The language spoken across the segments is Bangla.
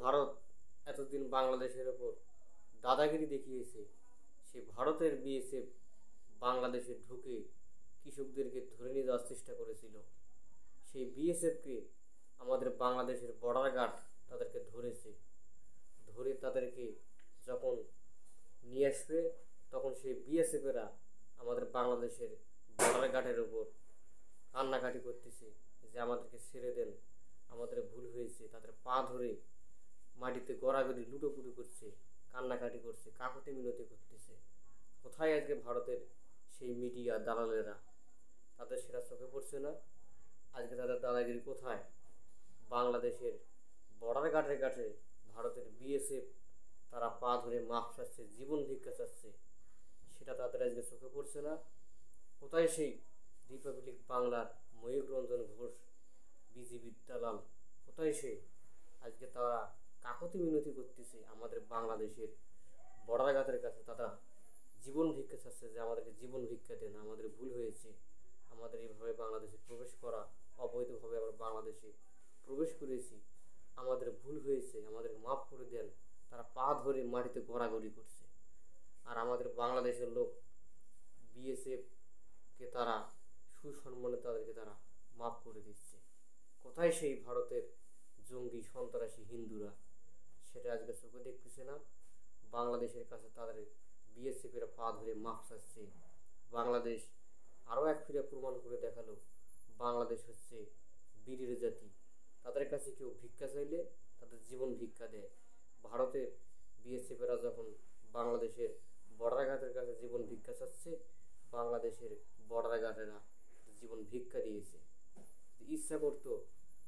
ভারত এতদিন বাংলাদেশের ওপর দাদাগিরি দেখিয়েছে, সেই ভারতের বিএসএফ বাংলাদেশে ঢুকে কৃষকদেরকে ধরে নিয়ে যাওয়ার চেষ্টা করেছিল। সেই বিএসএফকে আমাদের বাংলাদেশের বর্ডার গার্ড তাদেরকে ধরেছে। ধরে তাদেরকে যখন নিয়ে আসবে, তখন সেই বিএসএফেরা আমাদের বাংলাদেশের বর্ডার গার্ডের ওপর কান্নাকাটি করতেছে যে আমাদেরকে ছেড়ে দেন, আমাদের ভুল হয়েছে। তাদের পা ধরে মাটিতে গড়াগড়ি লুটোপুটি করছে, কান্নাকাটি করছে, কাকুতি মিনতি করতেছে। কোথায় আজকে ভারতের সেই মিডিয়া দালালেরা? তাদের সেটা চোখে পড়ছে না? আজকে তাদের দাদাগিরি কোথায়? বাংলাদেশের বর্ডার গার্ডের কাছে ভারতের বিএসএফ তারা পা ধরে মাপ চাচ্ছে, জীবন ভিক্ষা চাচ্ছে, সেটা তাদের আজকে চোখে পড়ছে না? কোথায় সেই রিপাবলিক বাংলার ময়ূর রঞ্জন ঘোষ বিজিবির দালাল? কোথায় সে? আজকে তারা কাকুতি মিনতি করতেছে আমাদের বাংলাদেশের বর্ডার গার্ডের কাছে। তারা জীবন ভিক্ষা চাচ্ছে যে আমাদেরকে জীবন ভিক্ষা দেন, আমাদের ভুল হয়েছে, আমাদের এইভাবে বাংলাদেশে প্রবেশ করা, অবৈধভাবে আমরা বাংলাদেশে প্রবেশ করেছি, আমাদের ভুল হয়েছে, আমাদের মাফ করে দেন। তারা পা ধরে মাটিতে গড়াগড়ি করছে। আর আমাদের বাংলাদেশের লোক বিএসএফকে তারা সুসম্মানে তাদেরকে তারা মাফ করে দিচ্ছে। কোথায় সেই ভারতের জঙ্গি সন্ত্রাসী হিন্দুরা? সেটা আজকে চোখে দেখতেছে না? বাংলাদেশের কাছে তাদের বিএসএফের পা ধরে মাপ চাচ্ছে। বাংলাদেশ আরও এক ফিরে প্রমাণ করে দেখালো বাংলাদেশ হচ্ছে বীরের জাতি। তাদের কাছে কেউ ভিক্ষা চাইলে তাদের জীবন ভিক্ষা দেয়। ভারতের বিএসএফেরা যখন বাংলাদেশের বর্ডার গার্ডের কাছে জীবন ভিক্ষা চাচ্ছে, বাংলাদেশের বর্ডার গার্ডেরা জীবন ভিক্ষা দিয়েছে। ইচ্ছা করতো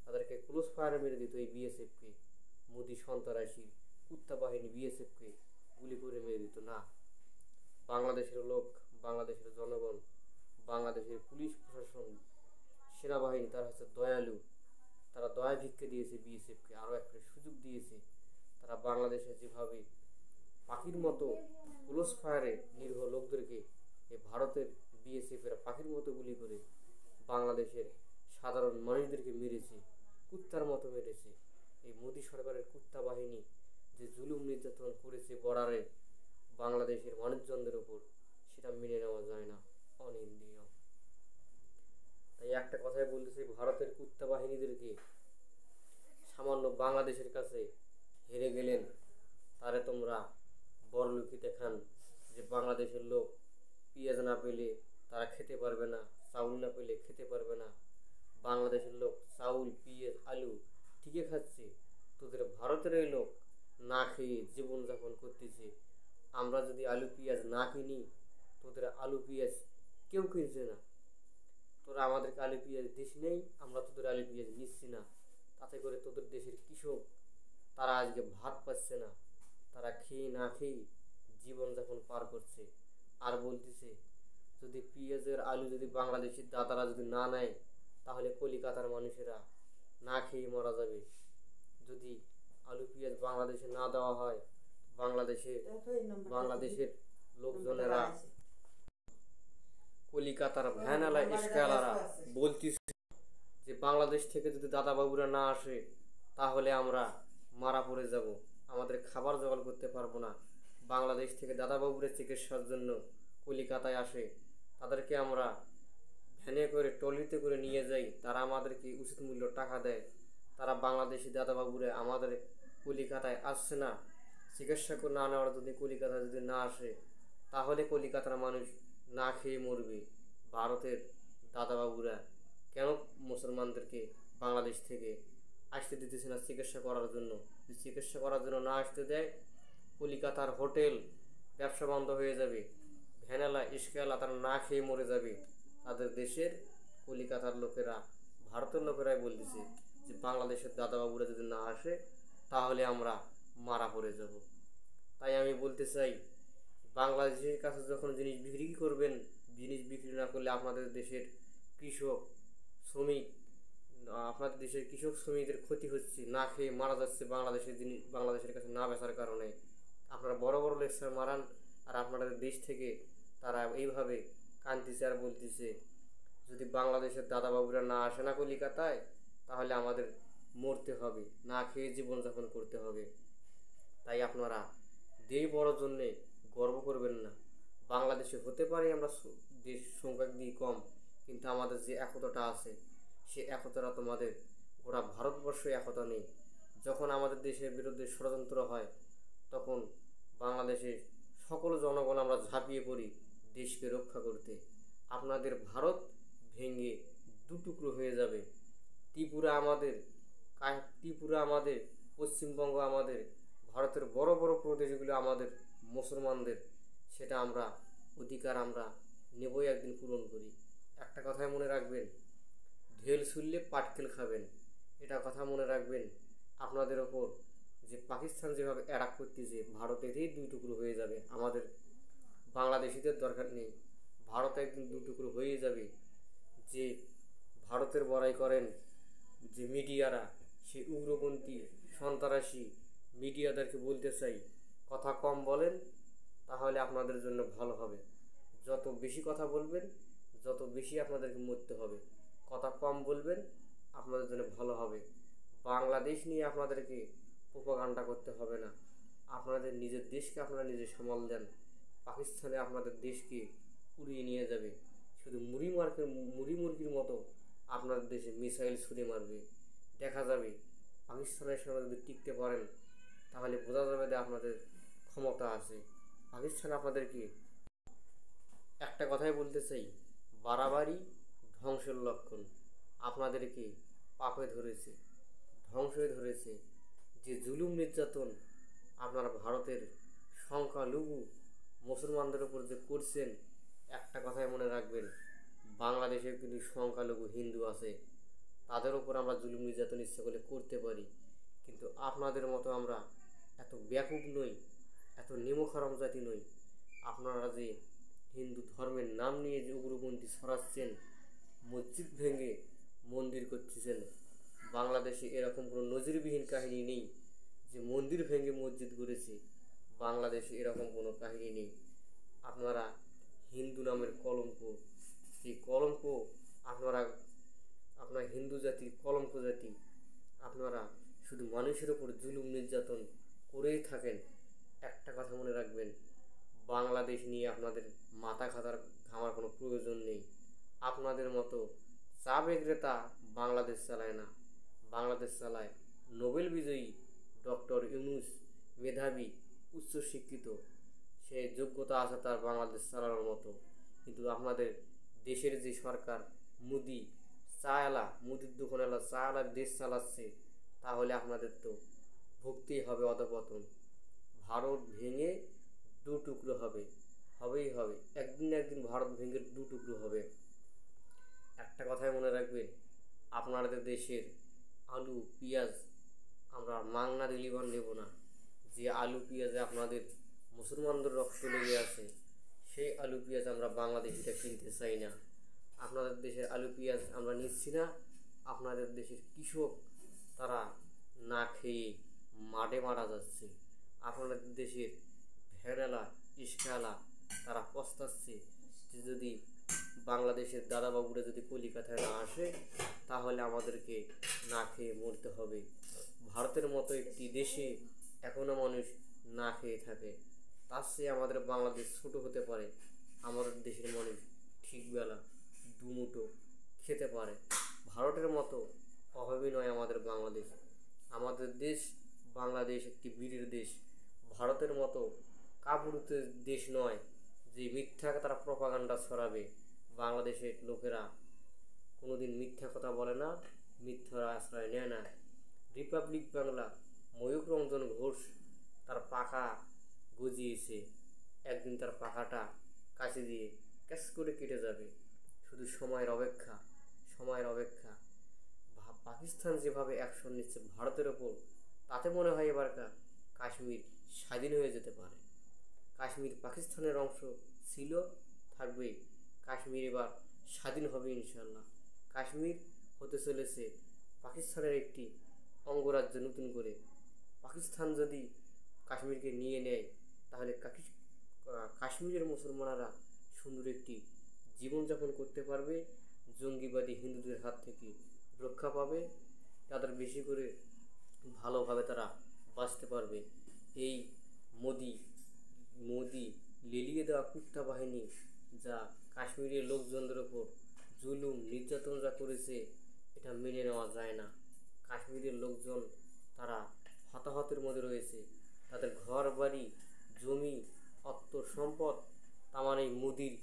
তাদেরকে ক্লোজ ফায়ারে মেরে দিত এই বিএসএফকে, মোদি সন্ত্রাসী কুত্তা বাহিনী বিএসএফকে গুলি করে মেরে দিত না। বাংলাদেশের লোক, বাংলাদেশের জনগণ, বাংলাদেশের পুলিশ প্রশাসন, সেনাবাহিনী তারা হচ্ছে দয়ালু। তারা দয়া ভিক্ষা দিয়েছে বিএসএফকে, আরও একটা সুযোগ দিয়েছে। তারা বাংলাদেশে যেভাবে পাখির মতো ক্লোজ ফায়ারে নিরীহ লোকদেরকে এই ভারতের বিএসএফেরা পাখির মতো গুলি করে বাংলাদেশের সাধারণ মানুষদেরকে মেরেছে, কুত্তার মতো মেরেছে। এই মোদী সরকারের কুত্তা বাহিনী যে জুলুম নির্যাতন করেছে বর্ডারে বাংলাদেশের মানুষজনদের উপর, সেটা মেনে নেওয়া যায় না, অনিন্দনীয়। তাই একটা কথাই বলতেছি, ভারতের কুত্তা বাহিনীদেরকে সামান্য বাংলাদেশের কাছে হেরে গেলেন, তারে তোমরা বড়লোকি দেখান যে বাংলাদেশের লোক পেঁয়াজ না পেলে তারা খেতে পারবে না, চাউল না পেলে খেতে পারবে না। বাংলাদেশের লোক চাউল, পেঁয়াজ, আলু ঠিকই খাচ্ছে, তোদের ভারতের এই লোক না খেয়ে জীবনযাপন করতেছে। আমরা যদি আলু পেঁয়াজ না কিনি, তোদের আলু পেঁয়াজ কেউ কিনছে না। তোরা আমাদেরকে আলু পেঁয়াজ দিস নেই, আমরা তোদের আলু পেঁয়াজ নিচ্ছি না। তাতে করে তোদের দেশের কৃষক তারা আজকে ভাত পাচ্ছে না, তারা খেয়ে না খেয়ে জীবনযাপন পার করছে। আর বলতেছে যদি পেঁয়াজের আলু যদি বাংলাদেশের দাদারা যদি না নেয়, তাহলে কলিকাতার মানুষেরা না খেয়ে মারা যাবে। যদি আলু পেঁয়াজ বাংলাদেশে না দেওয়া হয়, বাংলাদেশের লোকজনেরা, কলিকাতার ভ্যানওয়ালা রিক্সাওয়ালারা বলতেছে যে বাংলাদেশ থেকে যদি দাদাবাবুরা না আসে, তাহলে আমরা মারা পড়ে যাব, আমাদের খাবার জোগাড় করতে পারবো না। বাংলাদেশ থেকে দাদাবাবুরা চিকিৎসার জন্য কলিকাতায় আসে, তাদেরকে আমরা ভ্যানে করে ট্রলিতে করে নিয়ে যাই, তারা আমাদেরকে উচিত মূল্য টাকা দেয়। তারা বাংলাদেশি দাদাবাবুরা আমাদের কলিকাতায় আসছে না, চিকিৎসা করে না নেওয়ার যদি কলিকাতায় যদি না আসে, তাহলে কলিকাতার মানুষ না খেয়ে মরবে। ভারতের দাদাবাবুরা কেন মুসলমানদেরকে বাংলাদেশ থেকে আসতে দিতেছে না চিকিৎসা করার জন্য? চিকিৎসা করার জন্য না আসতে দেয়, কলিকাতার হোটেল ব্যবসা বন্ধ হয়ে যাবে, ভ্যানালা ইস্কালা তারা না খেয়ে মরে যাবে। তাদের দেশের কলিকাতার লোকেরা, ভারতের লোকেরাই বলতেছে যে বাংলাদেশের দাদাবাবুরা যদি না আসে, তাহলে আমরা মারা পড়ে যাব। তাই আমি বলতে চাই, বাংলাদেশের কাছে যখন জিনিস বিক্রি করবেন, জিনিস বিক্রি না করলে আপনাদের দেশের কৃষক শ্রমিক, আপনাদের দেশের কৃষক শ্রমিকদের ক্ষতি হচ্ছে, না খেয়ে মারা যাচ্ছে বাংলাদেশের জিনিস বাংলাদেশের কাছে না বেচার কারণে। আপনারা বড় বড় লেকচার মারান, আর আপনাদের দেশ থেকে তারা এইভাবে কাঁদতেছে আর বলতেছে যদি বাংলাদেশের দাদাবাবুরা না আসে না কলিকাতায়, তাহলে আমাদের মরতে হবে, না খেয়ে জীবনযাপন করতে হবে। তাই আপনারা দেশ বড় জন্যে গর্ব করবেন না। বাংলাদেশে হতে পারে আমরা দেশ সংখ্যা দিয়ে কম, কিন্তু আমাদের যে একতাটা আছে সে একতাটা তোমাদের গোটা ভারতবর্ষে একতা নেই। যখন আমাদের দেশের বিরুদ্ধে ষড়যন্ত্র হয় তখন বাংলাদেশের সকল জনগণ আমরা ঝাঁপিয়ে পড়ি দেশকে রক্ষা করতে। আপনাদের ভারত ভেঙে দুটুকরো হয়ে যাবে। ত্রিপুরা আমাদের, ত্রিপুরা আমাদের, পশ্চিমবঙ্গ আমাদের, ভারতের বড় বড় প্রদেশগুলো আমাদের মুসলমানদের। সেটা আমরা অধিকার আমরা নেবই, একদিন পূরণ করি। একটা কথাই মনে রাখবেন, ঢেল ছুললে পাটকেল খাবেন, এটা কথা মনে রাখবেন। আপনাদের ওপর যে পাকিস্তান যেভাবে অ্যাটাক করতেছে, ভারতেরই দুই টুকরো হয়ে যাবে। আমাদের বাংলাদেশিদের দরকার নেই, ভারত একদিন দু টুকরো হয়ে যাবে। যে ভারতের বড়াই করেন যে মিডিয়ারা, সেই উগ্রপন্থী সন্ত্রাসী মিডিয়াদেরকে বলতে চাই, কথা কম বলেন, তাহলে আপনাদের জন্য ভালো হবে। যত বেশি কথা বলবেন, যত বেশি আপনাদেরকে মরতে হবে। কথা কম বলবেন, আপনাদের জন্য ভালো হবে। বাংলাদেশ নিয়ে আপনাদেরকে প্রোপাগান্ডা করতে হবে না। আপনাদের নিজের দেশকে আপনারা নিজে সামাল দেন। পাকিস্তানে আপনাদের দেশকে উড়িয়ে নিয়ে যাবে। শুধু মুড়ি মুরগির মতো আপনাদের দেশে মিসাইল ছুড়ে মারবে। দেখা যাবে পাকিস্তানের সঙ্গে যদি টিকতে পারেন, তাহলে বোঝা যাবে যে আপনাদের ক্ষমতা আছে। পাকিস্তান আপনাদেরকে একটা কথাই বলতে চাই, বাড়াবাড়ি ধ্বংসের লক্ষণ। আপনাদেরকে পাপে ধরেছে, ধ্বংসে ধরেছে। যে জুলুম নির্যাতন আপনারা ভারতের সংখ্যালঘু মুসলমানদের উপর যে করছেন, একটা কথাই মনে রাখবেন, বাংলাদেশে কিন্তু সংখ্যালঘু হিন্দু আছে, তাদের উপর আমরা জুলুম নির্যাতন ইচ্ছে করলে করতে পারি। কিন্তু আপনাদের মতো আমরা এত ব্যাকুব নই, এত নিমখারাম জাতি নই। আপনারা যে হিন্দু ধর্মের নাম নিয়ে যে উগ্রপন্থী ছড়াচ্ছেন, মসজিদ ভেঙে মন্দির করতেছেন, বাংলাদেশে এরকম কোনো নজিরবিহীন কাহিনী নেই যে মন্দির ভেঙে মসজিদ গড়েছে। বাংলাদেশে এরকম কোনো কাহিনী নেই। আপনারা হিন্দু নামের কলঙ্ক, সেই কলঙ্ক আপনারা, আপনার হিন্দু জাতি কলঙ্ক জাতি। আপনারা শুধু মানুষের ওপর জুলুম নির্যাতন করেই থাকেন। একটা কথা মনে রাখবেন, বাংলাদেশ নিয়ে আপনাদের মাথা ঘামার কোনো প্রয়োজন নেই। আপনাদের মতো চা বিক্রেতা বাংলাদেশ চালায় না, বাংলাদেশ চালায় নোবেল বিজয়ী ডক্টর ইউনূস, মেধাবী, উচ্চশিক্ষিত, সে যোগ্যতা আছে তার বাংলাদেশ চালানোর মতো। কিন্তু আপনাদের দেশের যে সরকার, মুদির দোকানওয়ালা চাওয়ালা দেশ চালাচ্ছে, তাহলে আপনাদের তো ভুগতেই হবে অধঃপতন। ভারত ভেঙে দু টুকরো হবে, হবেই হবে, একদিন না একদিন ভারত ভেঙে দু টুকরো হবে। একটা কথাই মনে রাখবেন, আপনাদের দেশের আলু পেঁয়াজ আমরা মাংনা দিলিবান নেব না। যে আলু পেঁয়াজে আপনাদের মুসলমানদের রক্ত লেগে আছে, সেই আলু পেঁয়াজ আমরা বাংলাদেশিটা কিনতে চাই না। আপনাদের দেশের আলু পেঁয়াজ আমরা নিচ্ছি না। আপনাদের দেশের কৃষক তারা না খেয়ে মাঠে মারা যাচ্ছে। আপনাদের দেশের ভ্যানওয়ালা, রিক্সাওয়ালা তারা পস্তাচ্ছে যে যদি বাংলাদেশের দাদাবাবুরা যদি কলিকাতায় না আসে, তাহলে আমাদেরকে না খেয়ে মরতে হবে। ভারতের মতো একটি দেশে এখনও মানুষ না খেয়ে থাকে, তার চেয়ে আমাদের বাংলাদেশ ছোট হতে পারে, আমাদের দেশের মানুষ ঠিকবেলা দুমুঠো খেতে পারে। ভারতের মতো অভাবী নয় আমাদের বাংলাদেশ। আমাদের দেশ বাংলাদেশ একটি বীরের দেশ। ভারতের মতো কাপুরুষের দেশ নয় যে মিথ্যা তারা প্রপাগান্ডা ছড়াবে। বাংলাদেশের লোকেরা কোনোদিন মিথ্যা কথা বলে না, মিথ্যার আশ্রয় নেয় না। রিপাবলিক বাংলা ময়ূক রঞ্জন ঘোষ তার পাখা গজিয়েছে, একদিন তার পাখাটা কাছে দিয়ে ক্যাশ করে কেটে যাবে। শুধু সময়ের অপেক্ষা, সময়ের অপেক্ষা। পাকিস্তান যেভাবে অ্যাকশন নিচ্ছে ভারতের ওপর, তাতে মনে হয় এবারকার কাশ্মীর স্বাধীন হয়ে যেতে পারে। কাশ্মীর পাকিস্তানের অংশ ছিল, থাকবে। কাশ্মীর এবার স্বাধীন হবে ইনশাল্লাহ। কাশ্মীর হতে চলেছে পাকিস্তানের একটি অঙ্গরাজ্য নতুন করে। পাকিস্তান যদি কাশ্মীরকে নিয়ে নেয়, তাহলে কাশ্মীরের মুসলমানরা সুন্দর একটি জীবনযাপন করতে পারবে, জঙ্গিবাদী হিন্দুদের হাত থেকে রক্ষা পাবে। তাদের বেশি করে ভালোভাবে তারা বাঁচতে পারবে। এই মোদি মোদি লেলিয়ে দেওয়া কুত্তা বাহিনী যা কাশ্মীরের লোকজনদের ওপর জুলুম নির্যাতন যা করেছে, এটা মেনে নেওয়া যায় না। কাশ্মীরের লোকজন তারা হতাহতের মধ্যে রয়েছে, তাদের ঘর বাড়ি জমি অর্থ সম্পদ তামান এই মোদির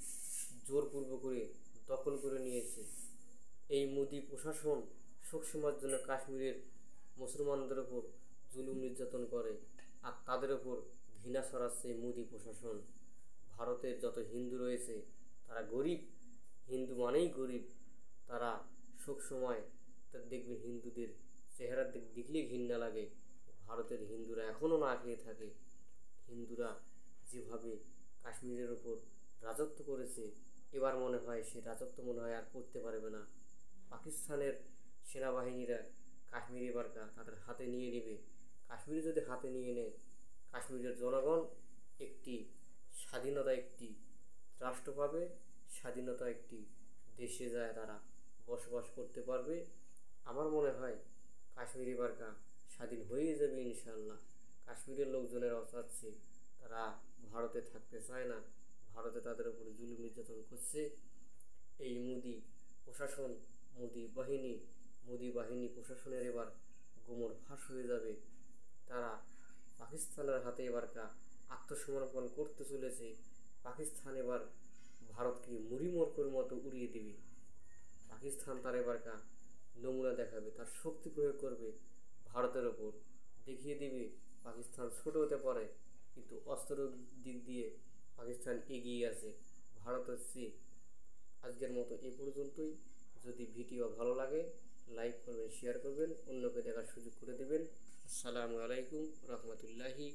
জোরপূর্ব করে দখল করে নিয়েছে। এই মোদি প্রশাসন সবসময়ের জন্য কাশ্মীরের মুসলমানদের ওপর জুলুম নির্যাতন করে, আর তাদের ওপর ঘৃণা ছড়াচ্ছে এই মোদি প্রশাসন। ভারতের যত হিন্দু রয়েছে তারা গরিব, হিন্দু মানেই গরিব। তারা সবসময় দেখবে হিন্দুদের চেহারার দিক দেখলেই ঘৃণা লাগে। ভারতের হিন্দুরা এখনও না খেয়ে থাকে। হিন্দুরা যেভাবে কাশ্মীরের ওপর রাজত্ব করেছে, এবার মনে হয় সে রাজত্ব মনে হয় আর করতে পারবে না। পাকিস্তানের সেনাবাহিনীরা কাশ্মীর এবার তাদের হাতে নিয়ে নেবে। কাশ্মীরে যদি হাতে নিয়ে নেয়, কাশ্মীরের জনগণ একটি স্বাধীনতা, একটি রাষ্ট্র পাবে, স্বাধীনতা একটি দেশে যায় তারা বসবাস করতে পারবে। আমার মনে হয় কাশ্মীর এবার স্বাধীন হয়ে যাবে ইনশাল্লাহ। কাশ্মীরের লোকজনেরা চাচ্ছে, তারা ভারতে থাকতে চায় না, ভারতে তাদের উপরে জুলুম নির্যাতন করছে। এই মোদি প্রশাসন, মোদি বাহিনী প্রশাসনের এবার গোমর ফাঁস হয়ে যাবে। তারা পাকিস্তানের হাতে এবার আত্মসমর্পণ করতে চলেছে। পাকিস্তান এবার ভারতকে মুড়িমুড়কোর মতো উড়িয়ে দেবে। পাকিস্তান তার এবার নমুনা দেখাবে, তার শক্তি প্রয়োগ করবে ভারতের ওপর, দেখিয়ে দিবে পাকিস্তান ছোট হতে পারে কিন্তু অস্ত্রের দিক দিয়ে পাকিস্তান এগিয়ে আছে ভারতের চেয়ে। আজকের মতো এ পর্যন্তই। যদি ভিডিও ভালো লাগে লাইক করবেন, শেয়ার করবেন, অন্যকে দেখার সুযোগ করে দেবেন। আসসালামু আলাইকুম রহমতুল্লাহি।